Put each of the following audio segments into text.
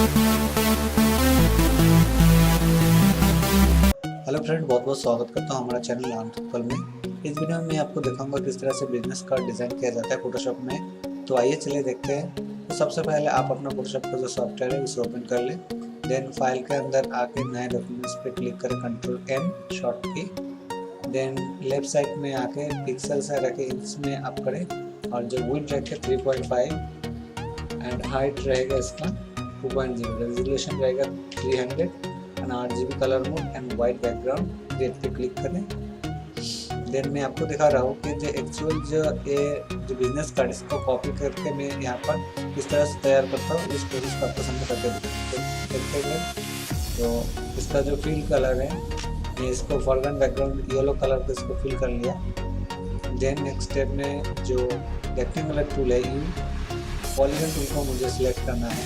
Hello friend, बहुत बहुत स्वागत करता हूँ हमारा चैनल लर्न ट्रिपल में। इस वीडियो में मैं आपको दिखाऊंगा किस तरह से बिजनेस कार्ड डिज़ाइन किया जाता है फोटोशॉप में। तो आइए चलिए देखते हैं। तो सबसे पहले आप अपना फोटोशॉप का जो सॉफ्टवेयर है उसे ओपन कर लें। देन फाइल के अंदर आके नए डॉक्यूमेंट्स पे क्लिक करें, कंट्रोल N शॉर्ट की। देन लेफ्ट साइड में आके पिक्सल्स है रखे इंच में आप करें, और जो विड्थ रखे 3.5 एंड हाइट रहेगा इसका 2.0, रेजोल्यूशन रहेगा 300 and RGB colour mode and white background. Create पे क्लिक करें। देन मैं आपको दिखा रहा हूँ कि जो एक्चुअल जो बिजनेस कार्ड इसको कॉपी करके मैं यहाँ पर किस तरह से तैयार करता हूँ, इस प्रोसेस को आपको सामने करके देखते हैं। तो इसका जो फिल कलर है, मैं इसको फॉरग्राउंड बैकग्राउंड येलो कलर को इसको फिल कर लिया। देन नेक्स्ट स्टेप में जो रेक्टेंगुलर टूल है यू पॉलीगन टूल को मुझे सिलेक्ट करना है,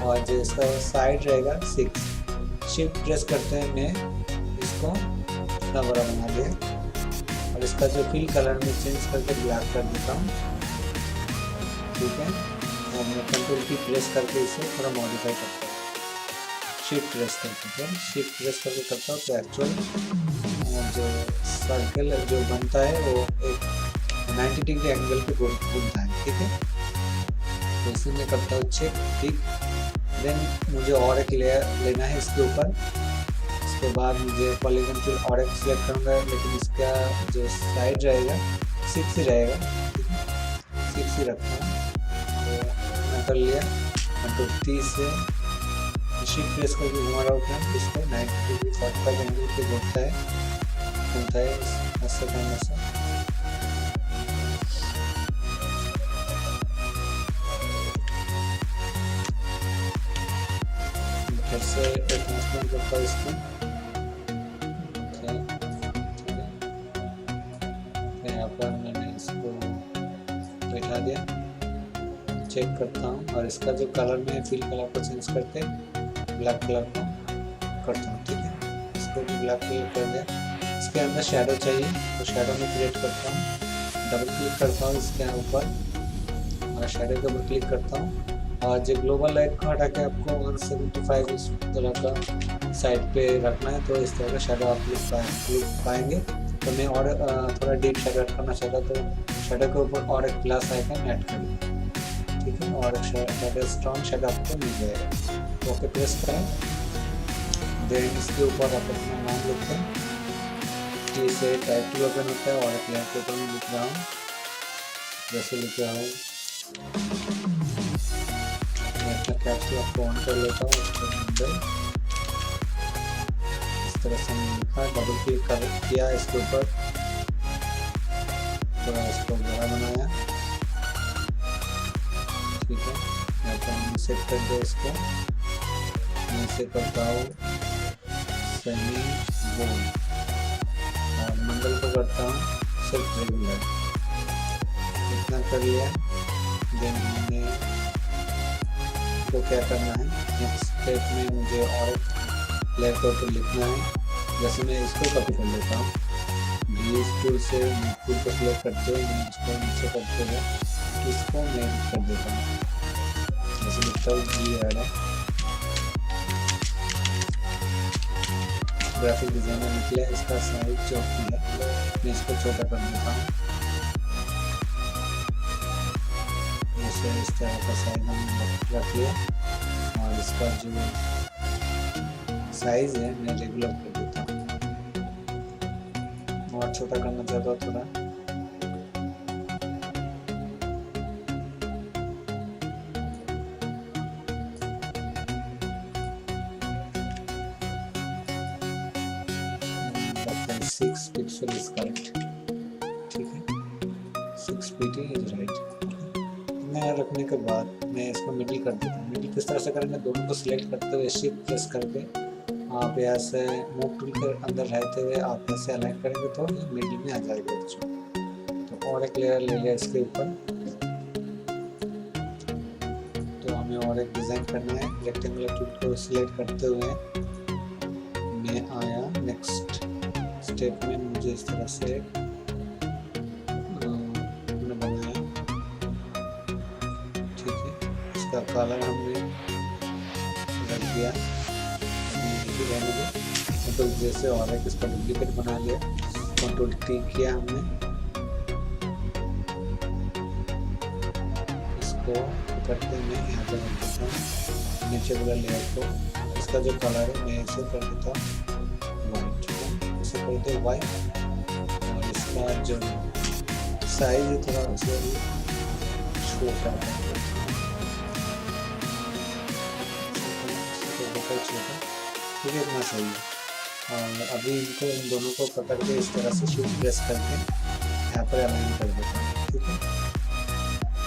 और जो इसका साइड रहेगा 6, शिफ्ट प्रेस करते हैं मैं इसको इतना बड़ा बना दिया, और इसका जो फिल कलर में चेंज करके ब्लैक कर देता हूँ। ठीक है, और मैं कंट्रोल की प्रेस करके इसे थोड़ा मॉडिफाई करता हूँ, शिफ्ट प्रेस करके शिफ्ट प्रेस करके करता हूँ। तो एक्चुअल जो सर्कल जो बनता है वो एक 90 डिग्री एंगल पे घूमता है। ठीक है, तो इसे मैं करता हूँ चेक, ठीक। देन मुझे और एक लेयर लेना है इसके ऊपर। इसके बाद मुझे पॉलीगन टूल और एक सिलेक्ट करूँगा, लेकिन इसका जो साइड रहेगा 6 ही रहेगा। ठीक है, 6 ही रखता हूँ। तो मैं कर लिया, कंट्रोल T से शिफ्ट प्रेस करके घुमा रहा हूँ इसको 90 डिग्री 45 एंगल पे घूमता है ऐसे करने से। फिर से एडवांसमेंट करता हूँ इसको। यहाँ पर मैंने इसको बैठा दिया, चेक करता हूँ, और इसका जो कलर में फिल कलर को चेंज करके ब्लैक कलर को करता हूँ। ठीक है, इसको भी ब्लैक कलर कर दिया। इसके अंदर शैडो चाहिए, तो शैडो में क्रिएट करता हूँ, डबल क्लिक करता हूँ इसके ऊपर और शैडो के ऊपर क्लिक करता हूँ, और जो ग्लोबल लाइट को हटा के आपको 175 इस तरह का साइड पे रखना है, तो इस तरह का शैडो आप लिख पाएंगे। तो मैं और थोड़ा डीप शैडो करना चाहता, तो शैडो के ऊपर और एक प्लस आइकन ऐड कर लूँ। ठीक है, और एक स्ट्रॉन्ग शैडो आपको मिल जाएगा। ओके प्रेस करें। देन इसके ऊपर आप अपना नाम लिखते हैं, इसे टाइटल ओपन होता है, और एक लेयर के ऊपर में लिख रहा हूँ, जैसे लिख रहा हूँ। कैप्शन आपको ऑन कर लेता हूँ, उसके अंदर इस तरह से मैंने लिखा, डबल क्लिक कर किया इसके ऊपर, थोड़ा इसको बड़ा बनाया। ठीक है, यहाँ पर मैं सेट कर दे इसको, मैं इसे करता हूँ सेमी बोल्ड, और मंगल को करता हूँ सिर्फ रेगुलर। इतना कर लिया। देन हमने तो क्या करना है, नेक्स्ट स्टेप में मुझे और एक लेयर के ऊपर लिखना है। जैसे मैं इसको कॉपी कर लेता हूँ, इस टूल से टूल को सिलेक्ट करते हुए मैं इसको नीचे करते हुए इसको मैं कर देता हूँ, जैसे लिखता हूँ जी ऐड है, ग्राफिक डिजाइनर निकले। इसका साइज जो है मैं इसको छोटा कर देता हूँ, इस तरह का साइज हमने रख लिया, और इसका जो साइज है मैं रेगुलर कर देता हूँ, और छोटा करना चाहता हूँ थोड़ा। Six pixel is correct. ठीक है, 6 pt इज राइट। मैं रखने के बाद मैं इसको मिडिल कर देता हूँ। मिडिल किस तरह से करेंगे, दोनों को सिलेक्ट करते हुए शिफ्ट प्रेस करके आप यहाँ से मूव टूल के अंदर रहते हुए आप ऐसे अलाइन करेंगे तो ये मिडिल में आ जाएगा बच्चों। तो और एक लेयर ले लिया इसके ऊपर। तो हमें और एक डिज़ाइन करना है। रेक्टेंगुलर टूल को सिलेक्ट करते हुए मैं आया नेक्स्ट स्टेप में, मुझे इस तरह से बनाया। ठीक है, इसका कलर हमने दिया, अभी यही रहने दो। कंट्रोल जैसे और एक इसका डुप्लीकेट बना लिया, कंट्रोल टी किया हमने, इसको करके मैं यहाँ पर रख देता हूँ नीचे वाला लेयर को। इसका जो कलर है मैं इसे कर देता हूँ वाइट, ठीक है, इसे कर दो वाइट। और इसका जो साइज है थोड़ा सा छोटा है, छोटा, ठीक है, इतना सही है। और अभी इनको इन दोनों को पकड़ के इस तरह से शिफ्ट प्रेस करके यहाँ पर अलाइन कर देता हूँ, ठीक है।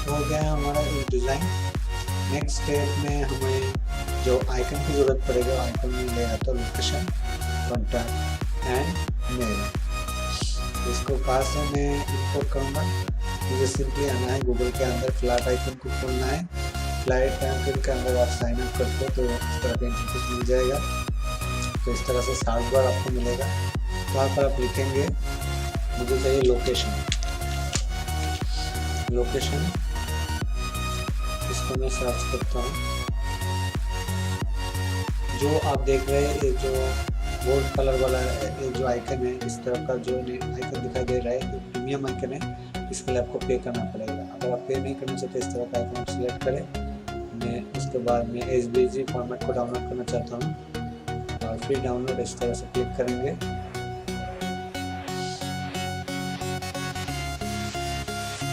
हो गया है हमारा ये डिज़ाइन। नेक्स्ट स्टेप में हमें जो आइकन की ज़रूरत पड़ेगा, आइकन में ले आता हूँ लोकेशन, कॉन्टैक्ट एंड मेल। इसको कहाँ से मैं इंपोर्ट करूँगा, मुझे सिंपली आना है गूगल के अंदर, फ्लैट आइकन को खोलना है। फ्लैट आइकन के अंदर आप साइन अप करते हो तो इस तरह का इंटरफेस मिल जाएगा। तो इस तरह से साउंड बार आपको मिलेगा। वहाँ पर आप लिखेंगे मुझे चाहिए लोकेशन, लोकेशन, इसको मैं सर्च करता हूँ। जो आप देख रहे हैं ये जो गोल्ड कलर वाला ये जो आइकन है, इस तरह का जो आइकन दिखाई दे रहा है, ये प्रीमियम आइकन है, इसके लिए आपको पे करना पड़ेगा। अगर आप पे नहीं करना चाहते इस तरह का आइकन आप सिलेक्ट करें। मैं उसके बाद में SVG फॉर्मेट को डाउनलोड करना चाहता हूँ और फिर डाउनलोड इस तरह से क्लिक करेंगे।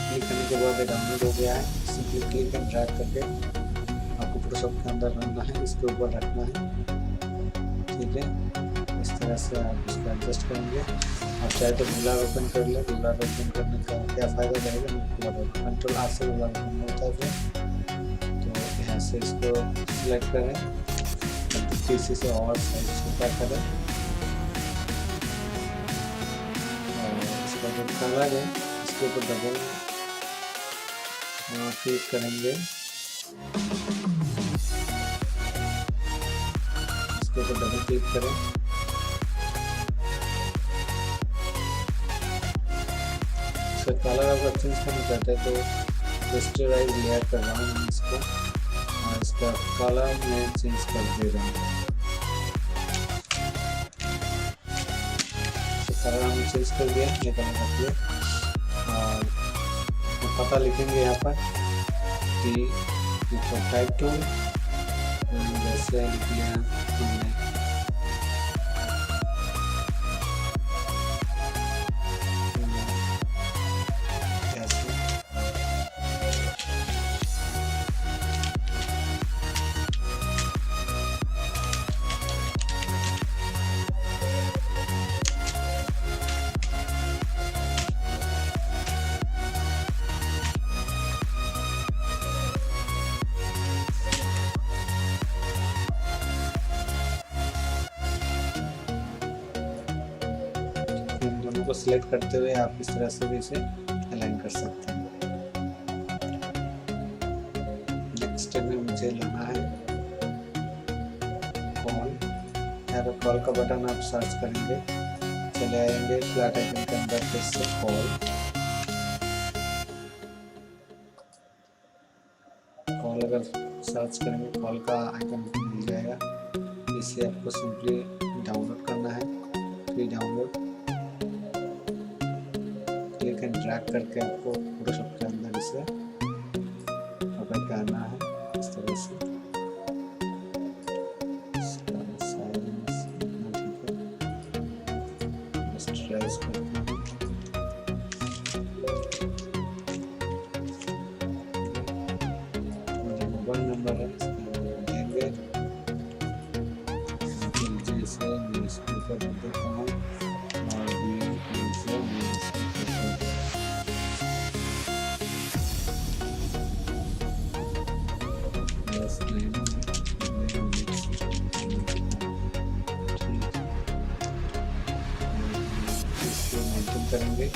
क्लिक करने के बाद ये डाउनलोड हो गया है। सिंपली क्लिक एंड ड्रैग करके आपको फोटोशॉप के अंदर रखना है, इसके ऊपर रखना है, ठीक है। इस तरह से आप इसको एडजस्ट करेंगे। आप चाहे तो ब्लर ओपन कर ले, ब्लर ओपन करने का क्या फ़ायदा रहेगा, कंट्रोल आर से ब्लर ओपन होता है। तो यहाँ से इसको सिलेक्ट करें, किसी से और साइज छोटा करें और इसका जो कलर है इसके ऊपर डबल क्लिक करेंगे, इसके ऊपर डबल क्लिक करें। इसका कलर अगर चेंज करना चाहते हैं तो रेस्टराइज लेयर कर रहा हूँ मैं इसको, और इसका कलर मैं चेंज कर दे रहा हूँ। कलर हमने चेंज कर दिया, ये करना चाहते हैं। और पता लिखेंगे यहाँ पर टी टाइप टूल, जैसे लिख लिया हमने को सिलेक्ट करते हुए आप इस तरह से भी इसे अलाइन कर सकते हैं। नेक्स्ट स्टेप में मुझे लेना है कॉल। यहाँ पर कॉल का बटन आप सर्च करेंगे, चले आएंगे फ्लैट आइकन के अंदर, फिर से कॉल अगर सर्च करेंगे कॉल का आइकन मिल जाएगा। इसे आपको सिंपली डाउनलोड करना है, free download, click and drag करके आपको फोटोशॉप के अंदर इसे पकड़ के आना है इस तरह से। इसका साइज ठीक है, रेस्टराइज करते हैं। मुझे मोबाइल नंबर है देंगे, जैसे मैं इसको कर देता हूँ और करेंगे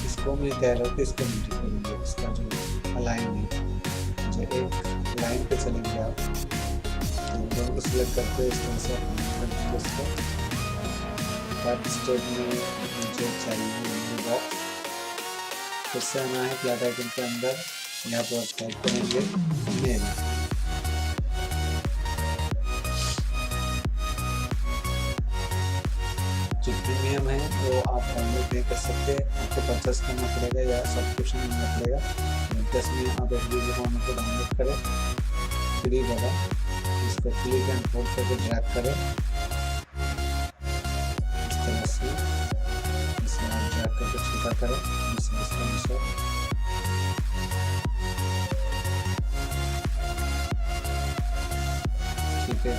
इसको मैं कह रहा हूँ कि इसको मेंटेन करेंगे। इसका जो अलाइन है, जो एक लाइन पे चलेंगे आप, तो दोनों को सिलेक्ट करते हैं इस तरह से। इसको थर्ड स्टेप में मुझे चाहिए बॉक्स, फिर से आना है फ्लैट आइकन के अंदर, यहाँ पर टाइप करेंगे मेल। जो प्रीमियम है वो आप डाउनलोड नहीं कर सकते, आपको परचेस करना पड़ेगा या सब्सक्रिप्शन लेना पड़ेगा। प्लस में आप एक वीडियो को डाउनलोड करें फ्री वाला, इसको क्लिक एंड होल्ड करके ड्रैग करें इस तरह से, इसे आप ड्रैग करके छोटा करें इसका अनुसार। ठीक है,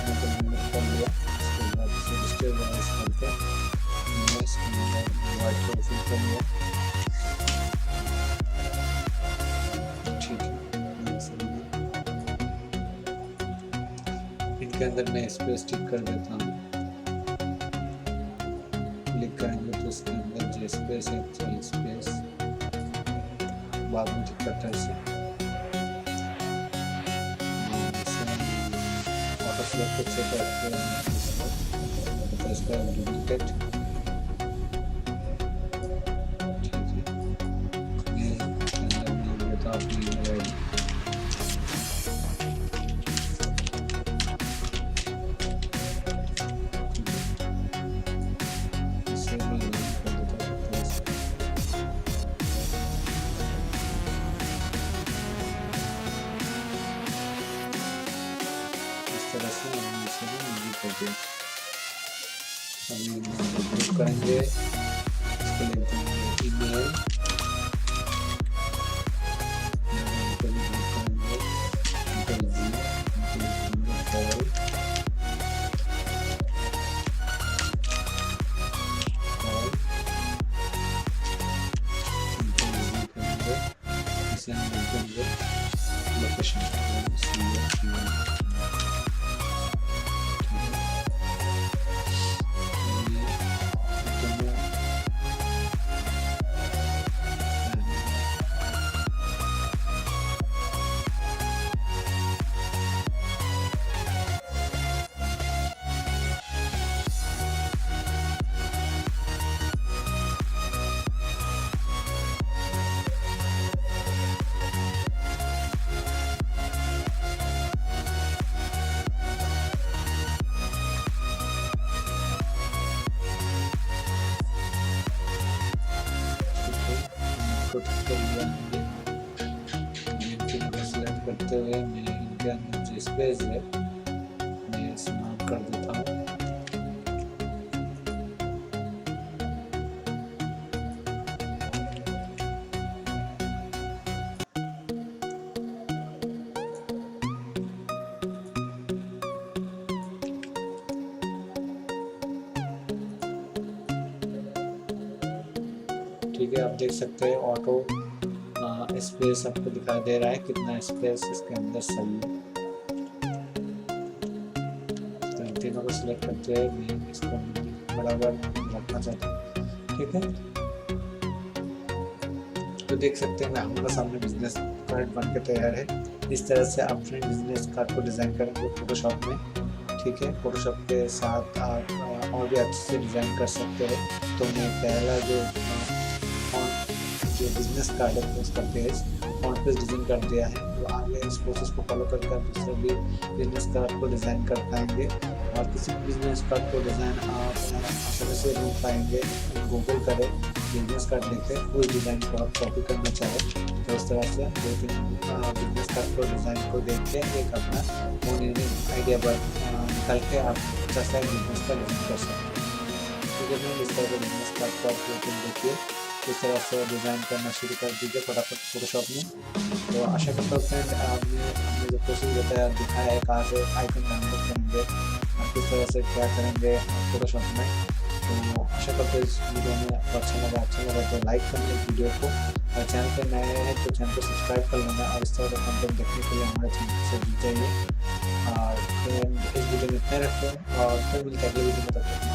कर लिया। इसके बाद रजिस्टर वाइज करके वाइट को फिल कर लिया। ठीक है, इनके अंदर मैं स्पेस टिक कर देता हूँ। क्लिक करेंगे तो इसके अंदर जो स्पेस है एक्चुअल स्पेस बाद में टिक करता है इसे। सेलेक्ट से इसका डुप्लीकेट। ठीक है, ये अंदर में देता हूँ अपनी ईमेल आईडी। इसे मैं लॉगिन कर देता हूँ इस तरह से। हमने इसे भी कर दिया। अभी ग्रुप करेंगे, इसको लिख देंगे ईमेल, लोकेशन सेलेक्ट करते हुए मैं इनके अंदर जो स्पेस है मैं समाप्त कर देता हूँ। ठीक है, आप देख सकते हैं ऑटो स्पेस आपको दिखाई दे रहा है, कितना स्पेस इसके अंदर सही है। तो इन तीनों को सिलेक्ट करते हैं, मैं इसको बराबर रखना चाहता हूँ। ठीक है, तो देख सकते हैं हमारे सामने बिजनेस कार्ड बन के तैयार है। इस तरह से आप अपने बिजनेस कार्ड को डिज़ाइन करेंगे फोटोशॉप में। ठीक है, फोटोशॉप के साथ आप और भी अच्छे से डिज़ाइन कर सकते हो। तो मैं पहला जो बिजनेस कार्ड है उसका पेज फ्रंट पेज डिज़ाइन कर दिया है। तो आगे इस प्रोसेस को फॉलो करके आप दूसरे भी बिजनेस कार्ड को डिज़ाइन कर पाएंगे। और किसी भी बिजनेस कार्ड को डिज़ाइन आप आसानी से ढूंढ पाएंगे। गूगल करें, बिजनेस कार्ड देखें, कोई डिज़ाइन को आप कॉपी करना चाहें तो इस तरह से 2-3 बिजनेस कार्ड को डिज़ाइन को देख के एक अपना आइडिया निकाल के आप अच्छा सा बिजनेस का डिज़ाइन कर सकते हैं। ठीक है, इस तरह का बिजनेस कार्ड को आप देखिए, इस तरह से डिज़ाइन करना शुरू कर दीजिए फटाफट फोटोशॉप में। तो आशा करता हूँ फ्रेंड हमने जो प्रोसेस बताया दिखाया है, कहाँ से आइकन डाउनलोड करेंगे, किस तरह से क्या करेंगे फोटोशॉप में। तो आशा करते हैं इस वीडियो में आपको अच्छा लगा तो लाइक कर लें वीडियो को, और चैनल पर नए हैं तो चैनल को सब्सक्राइब कर लेना। और इस तरह का कंटेंट देखने के लिए हमारे चैनल से जुड़ जाइए। और इस वीडियो में इतना रखते हैं और फिर मिलते हैं अगले वीडियो में। तब तक